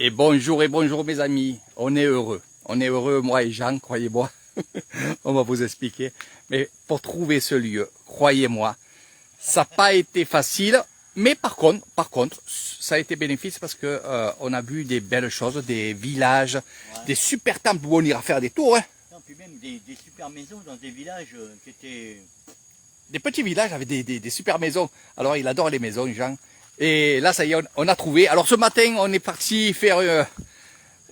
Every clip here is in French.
Et bonjour mes amis, on est heureux moi et Jean, croyez-moi, on va vous expliquer. Mais pour trouver ce lieu, croyez-moi, ça n'a pas été facile, mais par contre, ça a été bénéfique parce que on a vu des belles choses, des villages, des super temples où on ira faire des tours. Hein. Non, puis même des super maisons dans des villages qui étaient... Des petits villages avec des super maisons. Alors il adore les maisons, Jean. Et là, ça y est, on a trouvé. Alors ce matin, on est parti faire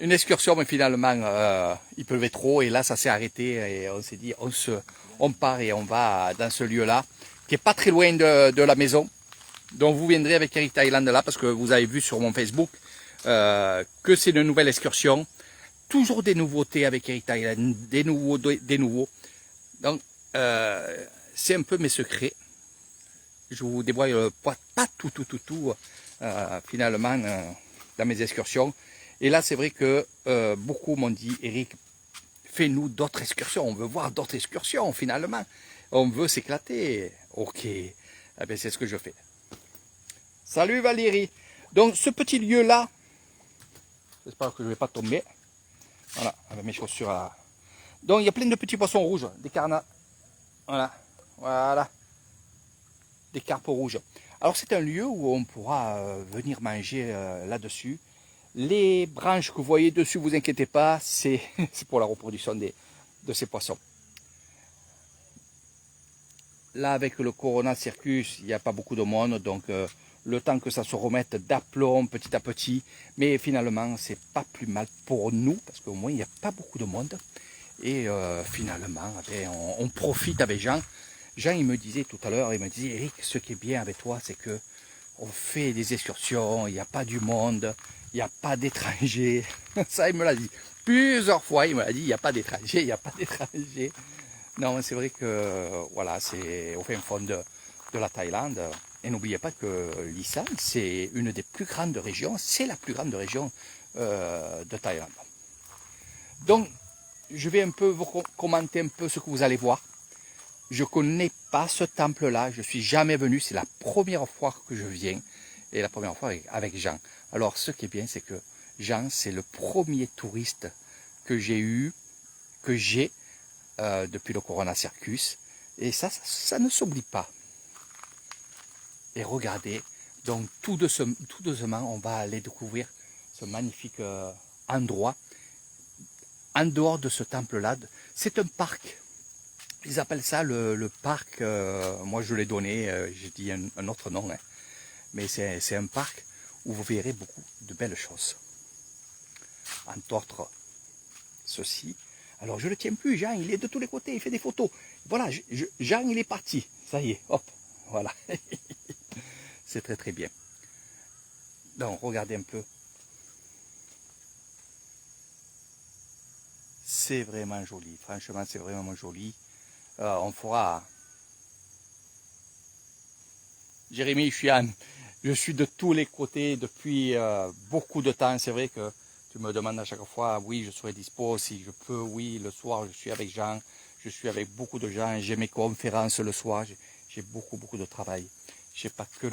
une excursion, mais finalement, il pleuvait trop. Et là, ça s'est arrêté. Et on s'est dit, on part et on va dans ce lieu-là, qui est pas très loin de la maison. Donc vous viendrez avec Eric Thailand là, parce que vous avez vu sur mon Facebook que c'est une nouvelle excursion. Toujours des nouveautés avec Eric Thailand, des nouveaux. Donc, c'est un peu mes secrets. Je vous dévoile pas tout, finalement, dans mes excursions. Et là, c'est vrai que beaucoup m'ont dit, Eric, fais-nous d'autres excursions. On veut voir d'autres excursions, finalement. On veut s'éclater. Ok, eh bien, c'est ce que je fais. Salut Valérie. Donc, ce petit lieu-là, j'espère que je ne vais pas tomber. Voilà, avec mes chaussures à... Donc, il y a plein de petits poissons rouges, des carnats. Voilà. Des carpes rouges. Alors c'est un lieu où on pourra venir manger là-dessus. Les branches que vous voyez dessus, vous inquiétez pas, c'est pour la reproduction de ces poissons. Là avec le Corona Circus, il n'y a pas beaucoup de monde, donc le temps que ça se remette d'aplomb petit à petit, mais finalement c'est pas plus mal pour nous, parce qu'au moins il n'y a pas beaucoup de monde. Et finalement, on profite avec Jean. Jean, il me disait tout à l'heure, il me disait, Eric, ce qui est bien avec toi, c'est que on fait des excursions, il n'y a pas du monde, il n'y a pas d'étrangers. Ça, il me l'a dit plusieurs fois, il me l'a dit, il n'y a pas d'étrangers, il n'y a pas d'étrangers. Non, c'est vrai que, voilà, c'est au fin fond de la Thaïlande. Et n'oubliez pas que l'Isan, c'est une des plus grandes régions, c'est la plus grande région de Thaïlande. Donc, je vais un peu vous commenter un peu ce que vous allez voir. Je connais pas ce temple-là, je suis jamais venu, c'est la première fois que je viens, et la première fois avec Jean. Alors ce qui est bien, c'est que Jean, c'est le premier touriste que j'ai depuis le Corona Circus, et ça ne s'oublie pas. Et regardez, donc tout doucement, on va aller découvrir ce magnifique endroit. En dehors de ce temple-là, c'est un parc. Ils appellent ça le parc, moi je l'ai donné, j'ai dit un autre nom, hein. Mais c'est un parc où vous verrez beaucoup de belles choses. Entre autres, ceci. Alors je ne le tiens plus, Jean, il est de tous les côtés, il fait des photos. Voilà, Jean il est parti, ça y est, hop, voilà. C'est très très bien. Donc regardez un peu. C'est vraiment joli, franchement c'est vraiment joli. On fera... Jérémy, je suis de tous les côtés depuis beaucoup de temps. C'est vrai que tu me demandes à chaque fois, oui, je serai dispo si je peux. Oui, le soir, je suis avec Jean, je suis avec beaucoup de gens. J'ai mes conférences le soir, j'ai beaucoup de travail. Je n'ai pas que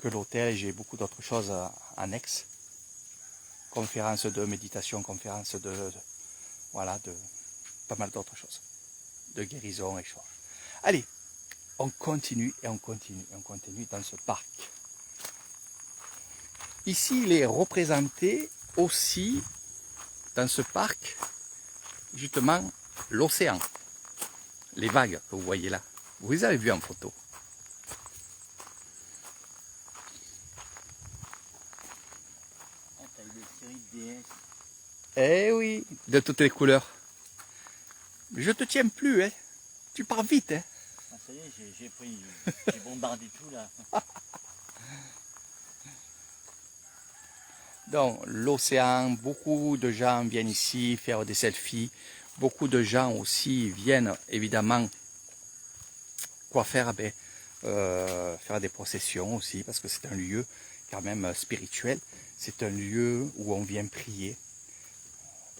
l'hôtel, j'ai beaucoup d'autres choses annexes. Conférences de méditation, conférences voilà, de pas mal d'autres choses. De guérison et choses. Allez, on continue et on continue et on continue dans ce parc. Ici, il est représenté aussi dans ce parc, justement, l'océan. Les vagues que vous voyez là. Vous les avez vues en photo. Ah, t'as eu des séries de DS. Eh oui, de toutes les couleurs. Je te tiens plus, hein. Tu pars vite, hein. Ah, ça y est, j'ai bombardé tout là. Donc, l'océan, beaucoup de gens viennent ici faire des selfies. Beaucoup de gens aussi viennent, évidemment, quoi faire? Faire des processions aussi, parce que c'est un lieu quand même spirituel. C'est un lieu où on vient prier.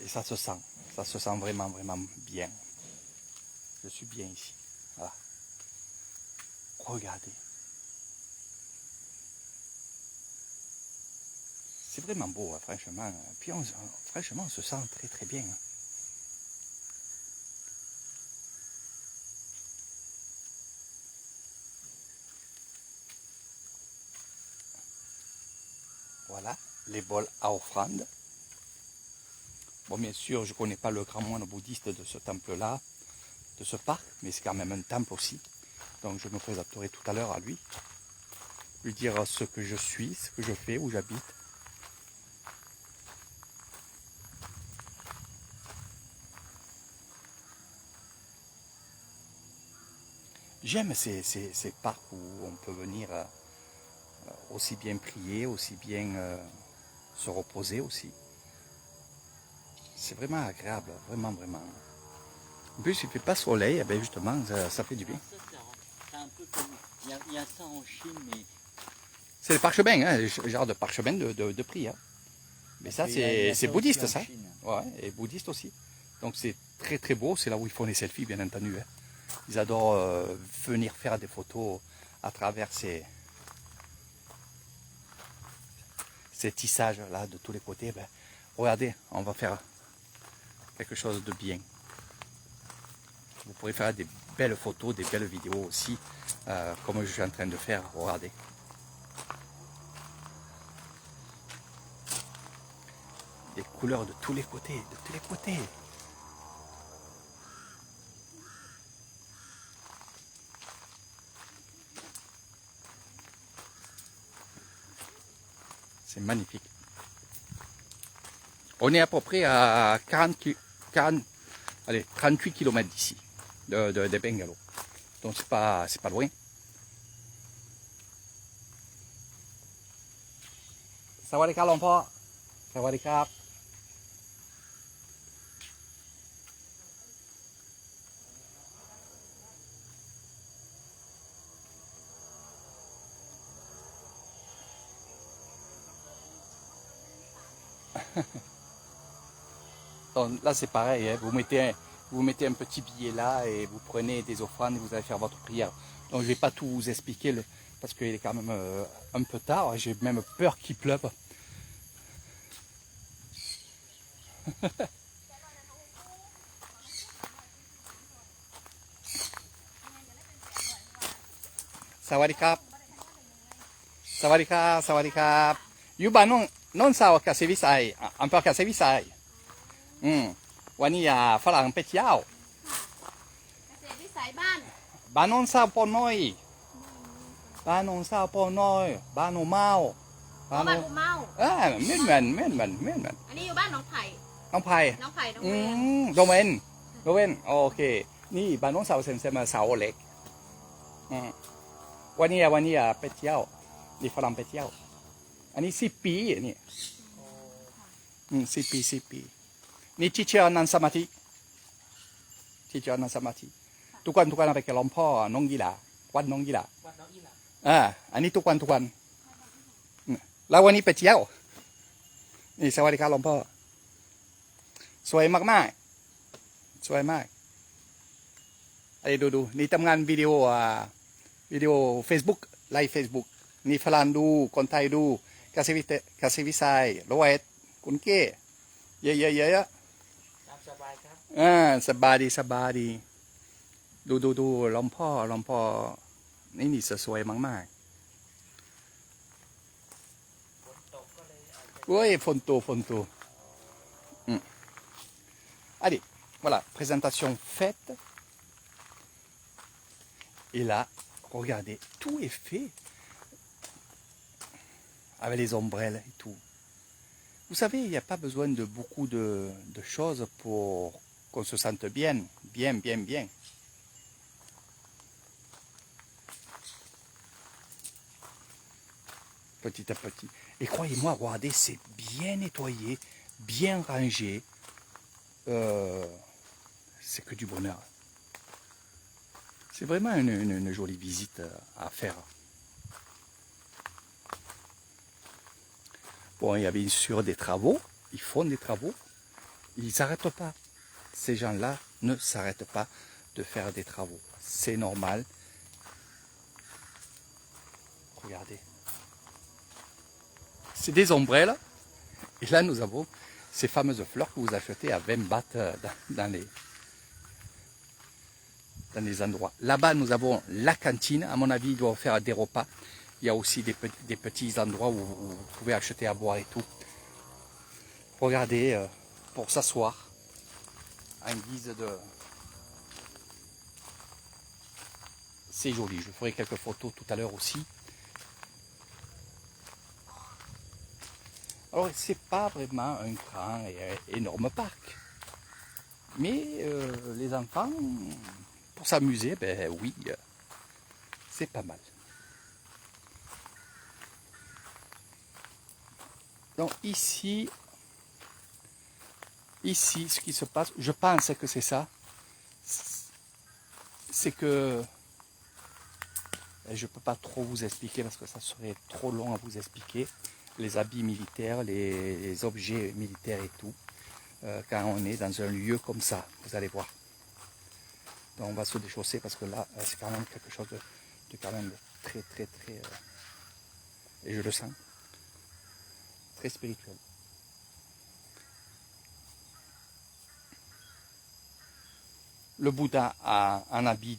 Et ça se sent vraiment bien. Je suis bien ici. Voilà. Regardez. C'est vraiment beau, hein, franchement. Puis franchement, on se sent très très bien. Voilà, les bols à offrande. Bon, bien sûr, je ne connais pas le grand moine bouddhiste de ce temple-là, de ce parc, mais c'est quand même un temple aussi. Donc je me présenterai tout à l'heure à lui, lui dire ce que je suis, ce que je fais, où j'habite. J'aime ces parcs où on peut venir aussi bien prier, aussi bien se reposer aussi. C'est vraiment agréable, vraiment, vraiment. En plus, il ne fait pas soleil, eh bien justement, ça fait du bien. C'est un peu comme. Il y a ça en Chine, mais. C'est le parchemin, hein, le genre de parchemin de prière. Mais ça, c'est bouddhiste, ça. Ouais, et bouddhiste aussi. Donc c'est très très beau, c'est là où ils font les selfies, bien entendu. Hein. Ils adorent venir faire des photos à travers ces tissages là de tous les côtés. Ben, regardez, on va faire quelque chose de bien. Vous pourrez faire des belles photos, des belles vidéos aussi, comme je suis en train de faire. Regardez. Des couleurs de tous les côtés, de tous les côtés. C'est magnifique. On est à peu près à 38 km d'ici, de Bengalo. Donc c'est pas loin. Sawadee krap หลวงพ่อ Sawadee krap. Donc là c'est pareil, hein, vous mettez un petit billet là et vous prenez des offrandes et vous allez faire votre prière. Donc je ne vais pas tout vous expliquer parce qu'il est quand même un peu tard, j'ai même peur qu'il pleuve. Sawadee krap. Sawadee krap, sawadee krap.อยู่บ้านน้องสาวกับเซวิไซอำเภอกับเซวิไซวันนี้ฝรั่งไปเที่ยว เกษตรวิสัยบ้าน บ้านน้องสาวปอน้อยบ้านน้องสาวปอน้อยบ้านน้องเมา บ้านอุเมา เหมือนอันนี้อยู่บ้านหนองไผ่ น้องไผ่ น้องไผ่น้อง อื เวน มโดเวนโอเคนี่บ้านน้องสาวเซมสาวเล็กวันนี้ไปเที่ยวนี่ฝรั่งไปเที่ยวอันนี้10 ปีนี่10 ปีนี่ที่เชื่อนันสมาธิทุกวันไปกับหลวงพ่อน้องยีหลาวัดน้องยีหลาอันนี้ทุกวันแล้ววันนี้ไปเที่ยวนี่สวัสดีครับหลวงพ่อสวยมากสวยมากไอ้ดูนี่ทำงานวิดีโอ Facebook ไลฟ์ Facebook นี่ฝรั่งดูคนไทยดูกาเซวิไซโรเอตคุณเก้เยอะสบายครับสบายดีดูหลวงพ่อนี่สวยมากๆouiฝนตกallez voilà présentation faite et là regardez tout est fait avec les ombrelles et tout. Vous savez, il n'y a pas besoin de beaucoup de choses pour qu'on se sente bien. Petit à petit. Et croyez-moi, regardez, c'est bien nettoyé, bien rangé. C'est que du bonheur. C'est vraiment une jolie visite à faire. Bon, il y a bien sûr des travaux, ils font des travaux, ils ne s'arrêtent pas. Ces gens-là ne s'arrêtent pas de faire des travaux. C'est normal. Regardez. C'est des ombrelles Et là, nous avons ces fameuses fleurs que vous achetez à 20 bahts dans les endroits. Là-bas, nous avons la cantine. À mon avis, ils doivent faire des repas. Il y a aussi des petits endroits où vous pouvez acheter à boire et tout. Regardez, pour s'asseoir, en guise de... C'est joli, je ferai quelques photos tout à l'heure aussi. Alors, c'est pas vraiment un grand et énorme parc. Mais les enfants, pour s'amuser, ben oui, c'est pas mal. Donc ici, ce qui se passe, je pense que c'est ça, c'est que je ne peux pas trop vous expliquer parce que ça serait trop long à vous expliquer, les habits militaires, les objets militaires et tout, quand on est dans un lieu comme ça, vous allez voir. Donc on va se déchausser parce que là, c'est quand même quelque chose de quand même très, et je le sens, très spirituel. Le Bouddha a un habit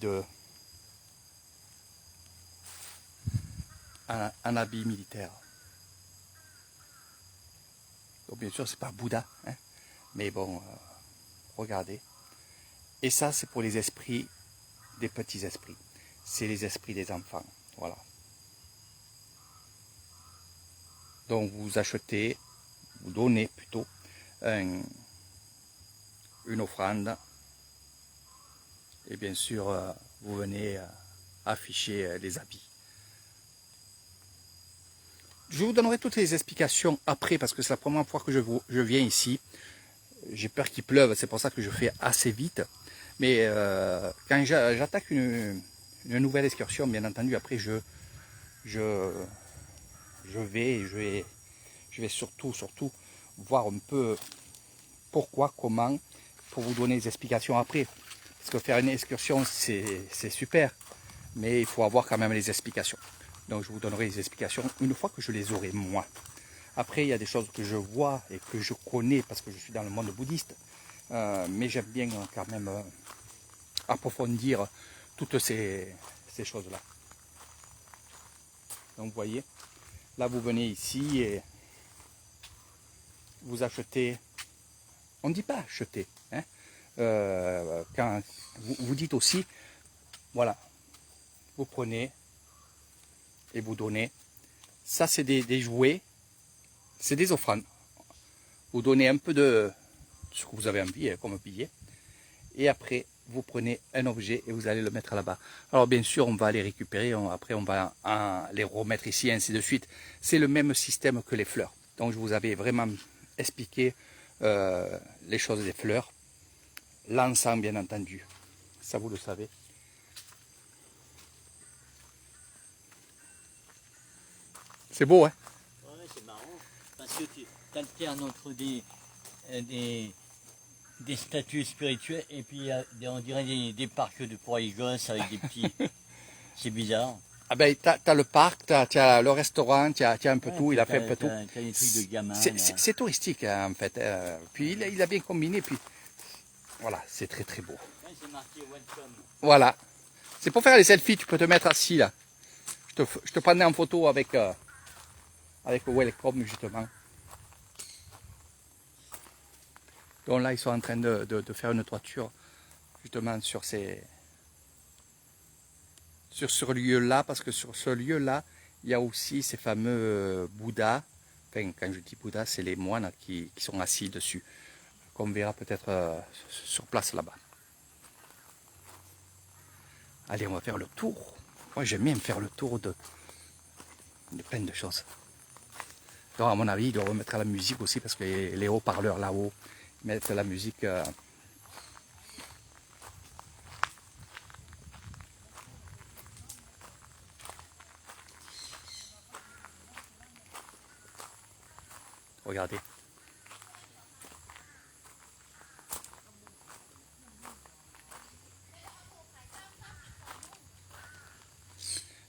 un habit militaire. Donc bien sûr, c'est pas Bouddha, hein, mais bon, regardez. Et ça, c'est pour les esprits, des petits esprits. C'est les esprits des enfants, voilà. Donc vous achetez, vous donnez plutôt une offrande. Et bien sûr, vous venez afficher les habits. Je vous donnerai toutes les explications après, parce que c'est la première fois que je viens ici. J'ai peur qu'il pleuve, c'est pour ça que je fais assez vite. Mais quand j'attaque une nouvelle excursion, bien entendu, après je vais surtout voir un peu pourquoi, comment, pour vous donner des explications après. Parce que faire une excursion, c'est super, mais il faut avoir quand même les explications. Donc je vous donnerai les explications une fois que je les aurai moi. Après, il y a des choses que je vois et que je connais parce que je suis dans le monde bouddhiste. Mais j'aime bien quand même approfondir toutes ces choses-là. Donc vous voyez, là vous venez ici et vous achetez, on ne dit pas acheter, hein, quand vous dites aussi, voilà, vous prenez et vous donnez. Ça c'est des jouets, c'est des offrandes. Vous donnez un peu de ce que vous avez envie, comme billet, et après vous prenez un objet et vous allez le mettre là-bas. Alors bien sûr, on va les récupérer, après on va les remettre ici, ainsi de suite. C'est le même système que les fleurs. Donc je vous avais vraiment expliqué les choses des fleurs. L'encens, bien entendu, ça vous le savez. C'est beau, hein? Ouais, c'est marrant, parce que tu alternes entre des statues spirituelles et puis on dirait des parcs de pour les gosses avec des petits... C'est bizarre. Ah ben, t'as le parc, t'as le restaurant, t'as un peu tout, il a fait un peu tout. T'as des trucs de gamins. C'est touristique, hein, en fait. Puis il a bien combiné, puis voilà, c'est très beau. Ouais, c'est marqué welcome. Voilà. C'est pour faire les selfies, tu peux te mettre assis là. Je te prenais en photo avec welcome, justement. Donc là, ils sont en train de faire une toiture, justement, sur ce lieu-là, parce que sur ce lieu-là, il y a aussi ces fameux Bouddhas. Enfin, quand je dis Bouddha, c'est les moines qui sont assis dessus, qu'on verra peut-être sur place là-bas. Allez, on va faire le tour. Moi, j'aime bien faire le tour de plein de choses. Donc, à mon avis, il doit remettre la musique aussi, parce que les haut-parleurs là-haut mettent la musique. Regardez.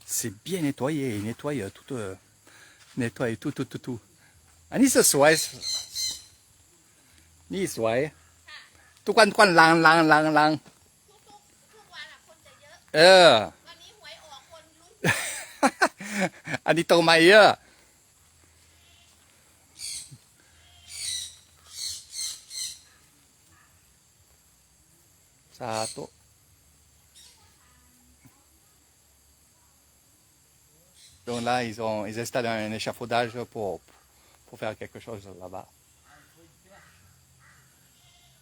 C'est bien nettoyé, il nettoie tout. Nettoie tout. Anis ce soir. นี่สวย ทุกวันล้าง ทุกวันอะคนจะเยอะ เออ วันนี้หวยออกคนลุ้น อันนี้โตมาเยอะสาธุDonc là, ils installent un échafaudage pour faire quelque chose là-bas.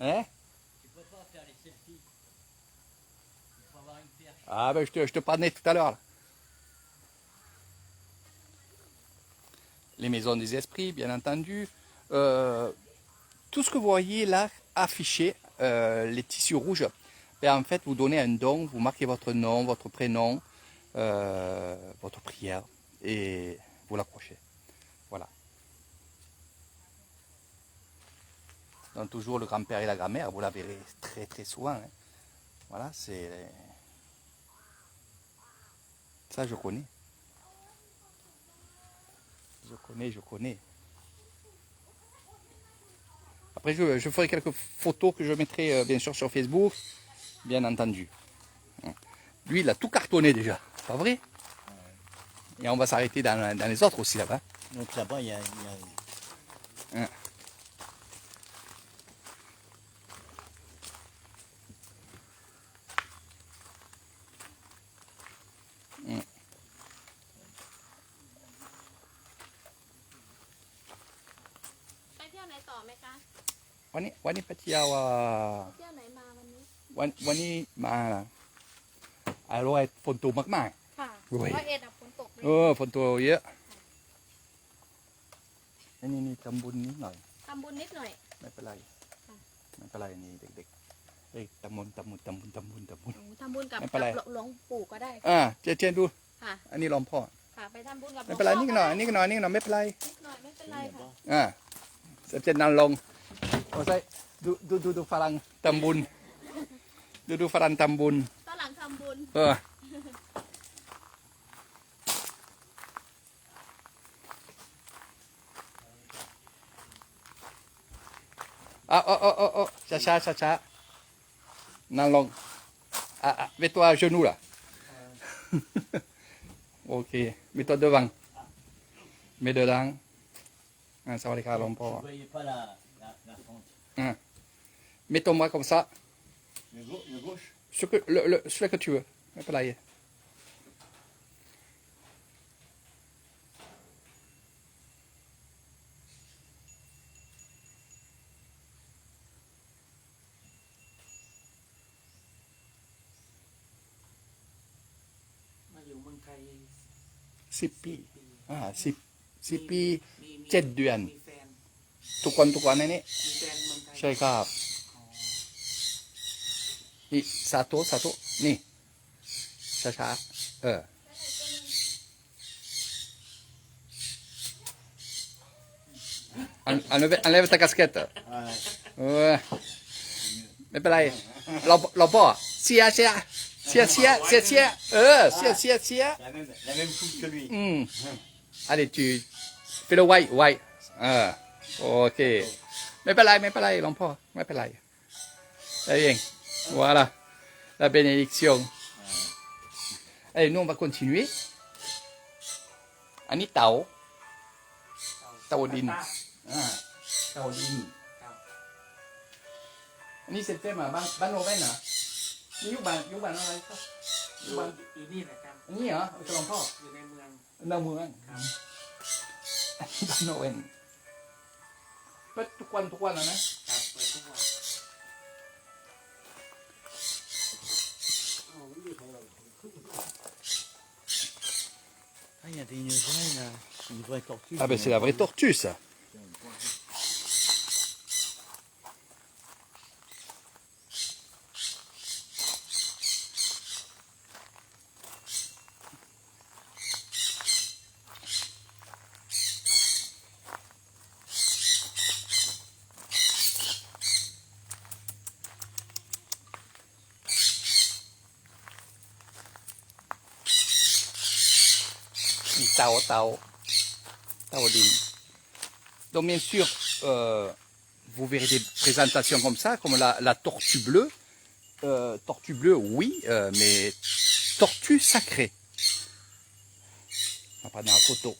Hein? Tu peux pas faire les selfies. Il faut avoir une perche. Ah ben je te parlais tout à l'heure. Là. Les maisons des esprits, bien entendu. Tout ce que vous voyez là affiché, les tissus rouges, ben, en fait vous donnez un don, vous marquez votre nom, votre prénom, votre prière et vous l'accrochez. Voilà. Donc toujours le grand-père et la grand-mère, vous la verrez très très souvent. Hein. Voilà, c'est... Ça je connais. Je connais. Après je ferai quelques photos que je mettrai bien sûr sur Facebook, bien entendu. Lui il a tout cartonné déjà, pas vrai? Et on va s'arrêter dans les autres aussi là-bas. Donc là-bas, il y a... Hein.ไปเที่ยวไหนต่อไหมคะ วันนี้ไปเที่ยว ไปเที่ยวไหนมาวันนี้ วันนี้มาอร่อยฝนตกมาก ค่ะ โอ้ย ร้อยเอ็ดอะฝนตกเลย ฝนตกเยอะนี่ทำบุญนิดหน่อย ทำบุญนิดหน่อย ไม่เป็นไร ค่ะ ไม่เป็นไรนี่เด็กๆเอ้ยทำบุญ โอ้ทำบุญกับ ไม่เป็นไร หลวงปู่ก็ได้ เจนดู ค่ะ อันนี้หลวงพ่อ ค่ะ ไปทำบุญกับหลว ไม่ ง เป็นไร พ่อ นี่ก็หน่อยไม่เป็นไร นิดหน่อยไม่เป็นไรค่ะ เจนนั่งลงโอ้ใช่ดูฝรั่งทำบุญดูฝรั่งทำบุญ ตอนหลังทำบุญ ช้านั่งลงmets-toi à genoux là ok mets-toi devant mets dedans ça va les gars l'homme Vous ne voyez pas la fente. mets ton bras comme ça Le gauche. celui que tu veuxไม่เป็นไร มาอยู่เมืองไทย 10 ปี10 ปี มี 7 เดือน มีแฟน ทุกวันในนี้ มีแฟนเมืองไทย ใช่ครับนี่สาธุนี่ช้าenlève ta casquetteไม่เป็นไรเราพ่อเสียเสีย La même coupe que lui. Allez, tu fais le white. Ok. Mais pas là, l'emploi. Mais pas là. Très bien. Voilà. La bénédiction. Allez, nous, on va continuer. Ani Tao. Taodine. Taodine. Ani c'est le thème. Ban Noven. Ni Yubanอะไรครับ อยู่นี่แหละครับ อันนี้เหรอจะลองพ่อ อยู่ในเมือง ดาวเมือง ครับ บ้านโนเวนเปิดทุกวันแล้วนะ ครับเปิดทุกวัน Ah, il y a une vraie tortue. Ah ben c'est la vraie tortue ça. Tao Din. Donc bien sûr, vous verrez des présentations comme ça, comme la tortue bleue. Tortue bleue, oui, mais tortue sacrée. On va prendre la photo.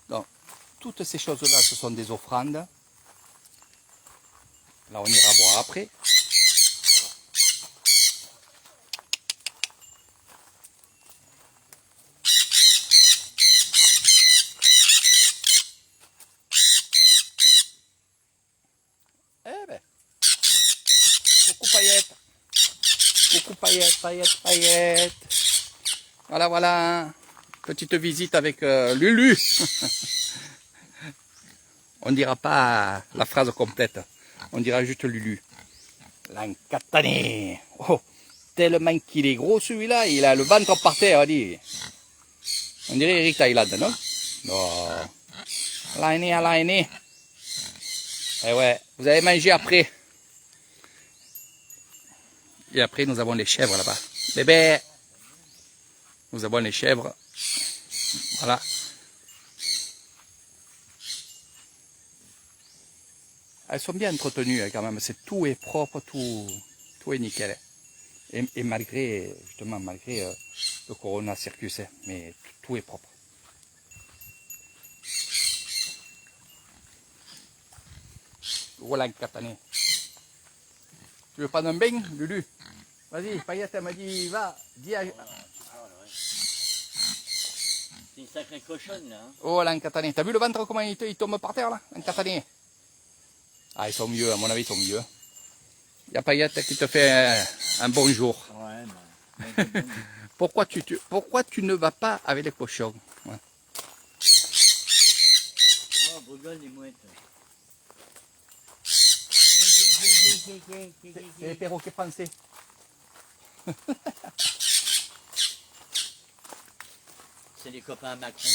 Donc, toutes ces choses-là, ce sont des offrandes. Là, on ira voir après. Eh ben, coucou paillettes. Coucou paillettes, paillettes, paillettes. Voilà, voilà. Petite visite avec Lulu. On ne dira pas la phrase complète. On dira juste Lulu. L'Ankatane. Oh, tellement qu'il est gros celui-là. Il a le ventre par terre. On dirait Eric Thailand, non? Non. L'aîné. Eh ouais, vous avez mangé après. Et après, nous avons les chèvres là-bas. Bébé. Nous avons les chèvres. Voilà. Elles sont bien entretenues quand même. Tout est propre, tout est nickel. Et malgré, justement, malgré le Corona Circus, mais tout est propre. Voilà un catané. Tu veux prendre un bain, Lulu? Vas-y, Paillette, elle m'a dit, va, dis à... C'est une sacrée cochonne là. Hein. Oh, là, un catané. T'as vu le ventre, comment il tombe par terre, là? Un catané. Ah, ils sont mieux, à mon avis, ils sont mieux. Il y a Paillette qui te fait un bonjour. Ouais, Pourquoi tu ne vas pas avec les cochons? Ouais. Oh, brigole les mouettes. C'est les perroquets français. C'est les copains à Macron.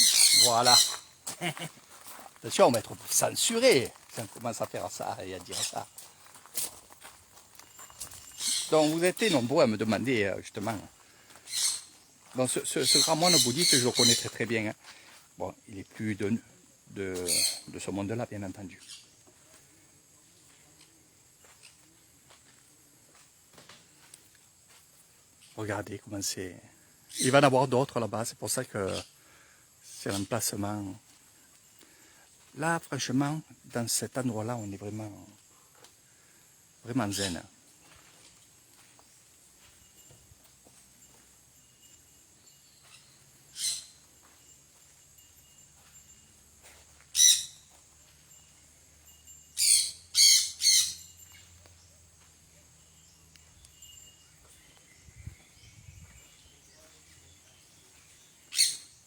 Voilà. Attention, on va être censuré si on commence à faire ça et à dire ça. Donc vous êtes nombreux à me demander justement. Donc ce grand moine bouddhiste, je le connais très très bien. Hein. Bon, il est plus de ce monde-là, bien entendu. Regardez comment c'est. Il va y en avoir d'autres là-bas, c'est pour ça que c'est un emplacement. Là, franchement, dans cet endroit-là, on est vraiment zen.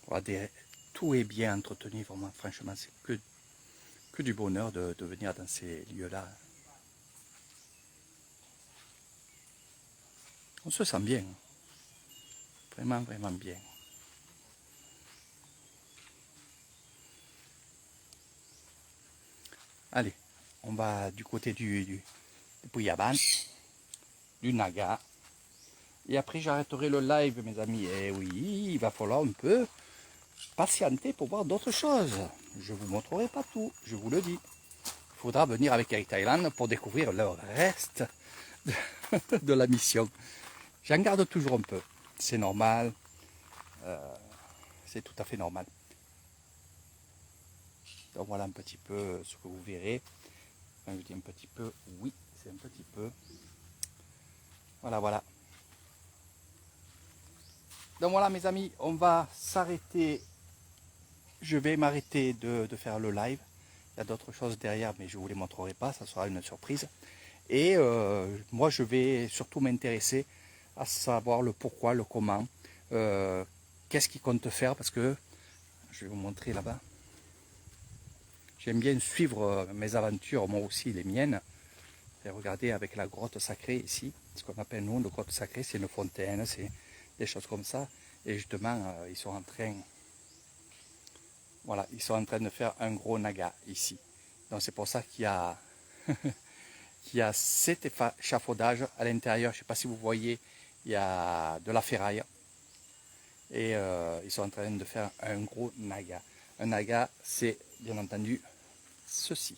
Regardez, tout est bien entretenu, vraiment, franchement, c'est que du bonheur de venir dans ces lieux-là. On se sent bien, vraiment, vraiment bien. Allez, on va du côté du Puyaban, du Naga. Et après, j'arrêterai le live, mes amis. Et oui, il va falloir un peu patienter pour voir d'autres choses. Je ne vous montrerai pas tout, je vous le dis. Il faudra venir avec Eric Thailand pour découvrir le reste de la mission. J'en garde toujours un peu. C'est normal. C'est tout à fait normal. Donc voilà un petit peu ce que vous verrez. Enfin, je dis un petit peu, oui, c'est un petit peu. Voilà, voilà. Donc voilà mes amis, on va s'arrêter. Je vais m'arrêter de faire le live. Il y a d'autres choses derrière, mais je ne vous les montrerai pas, ça sera une surprise. Et moi, je vais surtout m'intéresser à savoir le pourquoi, le comment, qu'est-ce qu'il compte faire, parce que, je vais vous montrer là-bas, j'aime bien suivre mes aventures, moi aussi les miennes. Et regardez avec la grotte sacrée ici, ce qu'on appelle nous le grotte sacrée, c'est une fontaine, c'est des choses comme ça. Et justement, ils sont en train... Voilà, ils sont en train de faire un gros naga ici. Donc c'est pour ça qu'il y a, qu'il y a cet échafaudage à l'intérieur. Je ne sais pas si vous voyez, il y a de la ferraille. Et ils sont en train de faire un gros naga. Un naga, c'est bien entendu ceci.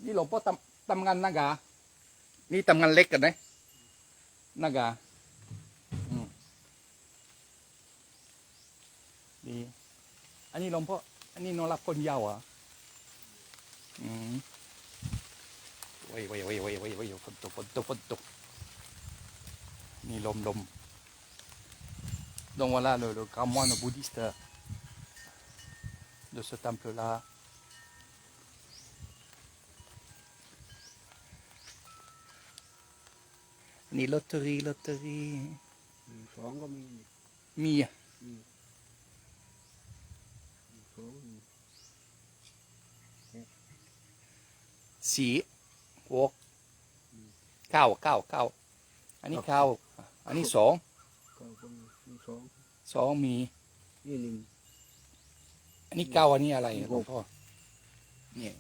Niหลวงพ่อทำงานนากานี่ทำงานเล็กกันนะนากาดีอันนี้หลวงพ่ออันนี้นอนรับคนยาวอ่ะเว้ยฝนตกนี่ลมdonc voilà le grand moine bouddhiste de ce temple làนี่ลอตเตอรี่ สองก็มี มีอ่ะ สอง สี่หกเก้าอันนี้เก้าอันนี้สอง ก็มีสอง มี นี่หนึ่ง อันนี้เก้าอันนี้อะไรหลวงพ่อเนี่ย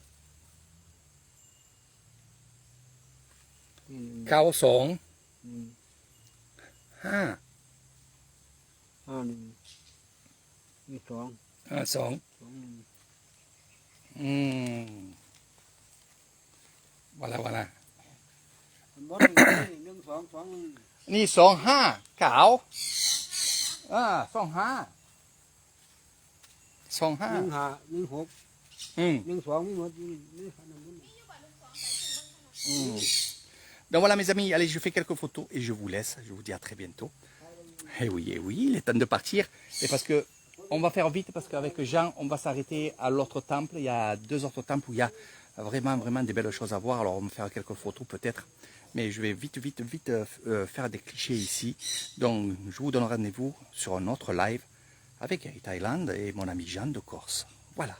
นี่หนึ่ง เก้าสอง ห้า ห้า หนึ่งนี่สอง สอง สองหนึ่ง voilà มันบดหนึ่งสองสองหนึ่ง นี่สองห้าเก้าสองห้า หนึ่งห้าหนึ่งหก หนึ่งสองมีหมดนี่ขนาดนั้น Donc voilà mes amis, allez je fais quelques photos et je vous laisse, je vous dis à très bientôt. Et oui, il est temps de partir. Et parce que on va faire vite parce qu'avec Jean, on va s'arrêter à l'autre temple. Il y a 2 autres temples où il y a vraiment des belles choses à voir. Alors on va faire quelques photos peut-être. Mais je vais vite faire des clichés ici. Donc je vous donne rendez-vous sur un autre live avec Thaïlande et mon ami Jean de Corse. Voilà.